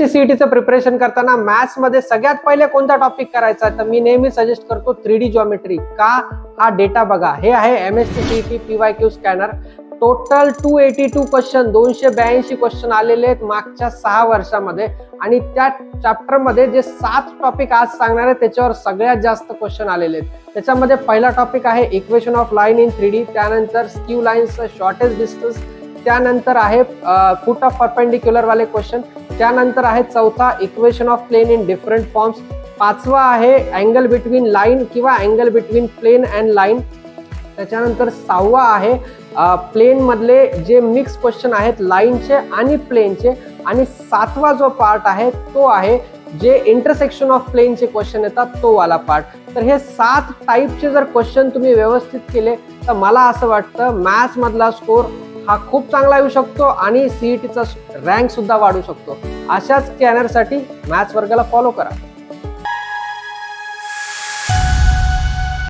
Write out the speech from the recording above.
MST सीईटीचं preparation करताना maths मध्ये सगळ्यात पहिले कोणता टॉपिक करायचा तर मी नेहमी सजेस्ट करतो 3D जॉमेट्री. का? हा डेटा बघा, हे आहे MST CET PYQ scanner. Total 282 question, 282 question आलेले आहेत मागच्या 6 वर्षामध्ये. आणि त्या चॅप्टर मध्ये जे 7 टॉपिक आज सांगणार आहे त्याच्यावर सगळ्यात जास्त क्वेश्चन आलेले आहेत. त्याच्यामध्ये पहिला टॉपिक आहे equation of line in 3D, त्यानंतर स्क्यू लाईन्सचं शॉर्टेस्ट डिस्टन्स, त्यानंतर आहे फुट ऑफ परपेंडिक्युलर वाले क्वेश्चन, त्यानंतर आहे चौथा equation of plane in different forms, पाचवा आहे अँगल बिटवीन लाईन किंवा angle between plane and line, त्याच्यानंतर 6वा आहे प्लेन मधले जे मिक्स क्वेश्चन आहेत लाईनचे आणि प्लेनचे, आणि 7वा जो पार्ट आहे तो आहे जे इंटरसेक्शन ऑफ प्लेनचे क्वेश्चन येतात तो वाला पार्ट. तर हे 7 टाईपचे जर क्वेश्चन तुम्ही व्यवस्थित केले तर मला असं वाटतं मॅथ्स मधला स्कोर हा खूप चांगला येऊ शकतो आणि सीईटीचा रँक सुद्धा वाढू शकतो. अशाच स्कॅनरसाठी मॅथ्स वर्गाला फॉलो करा.